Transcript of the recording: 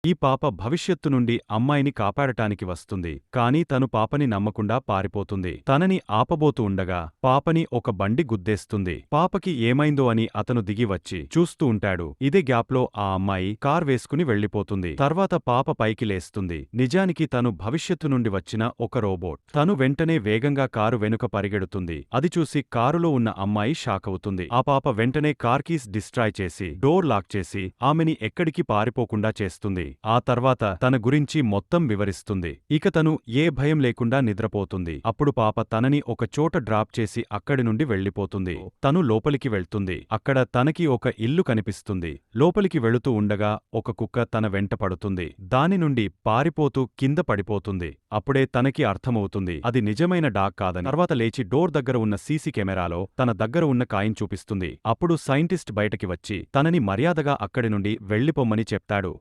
ఈ పాప భవిష్యత్తు నుండి అమ్మాయిని కాపాడటానికి వస్తుంది. కాని తను పాపని నమ్మకుండా పారిపోతుంది. తనని ఆపబోతూ ఉండగా పాపని ఒక బండి గుద్దేస్తుంది. పాపకి ఏమైందో అని అతను దిగి వచ్చి చూస్తూ ఉంటాడు. ఇదే గ్యాప్లో ఆ అమ్మాయి కార్ వేసుకుని వెళ్ళిపోతుంది. తర్వాత పాప పైకి లేస్తుంది. నిజానికి తను భవిష్యత్తు నుండి వచ్చిన ఒక రోబోట్. తను వెంటనే వేగంగా కారు వెనుక పరిగెడుతుంది. అది చూసి కారులో ఉన్న అమ్మాయి షాకవుతుంది. ఆ పాప వెంటనే కార్ కీస్ డిస్ట్రాయ్ చేసి డోర్ లాక్ చేసి ఆమెని ఎక్కడికి పారిపోకుండా చేస్తుంది. ఆ తర్వాత తన గురించి మొత్తం వివరిస్తుంది. ఇక తను ఏ భయం లేకుండా నిద్రపోతుంది. అప్పుడు పాప తనని ఒక చోట డ్రాప్ చేసి అక్కడి నుండి వెళ్ళిపోతుంది. తను లోపలికి వెళ్తుంది. అక్కడ తనకి ఒక ఇల్లు కనిపిస్తుంది. లోపలికి వెళుతూ ఉండగా ఒక కుక్క తన వెంట పడుతుంది. దాని నుండి పారిపోతూ కింద పడిపోతుంది. అప్పుడే తనకి అర్థమవుతుంది అది నిజమైన డాగ్ కాదని. తర్వాత లేచి డోర్ దగ్గర ఉన్న సీసీ కెమెరాలో తన దగ్గర ఉన్న కాయిన్ చూపిస్తుంది. అప్పుడు సైంటిస్ట్ బయటకి వచ్చి తనని మర్యాదగా అక్కడి నుండి వెళ్ళిపోమ్మని చెప్తాడు.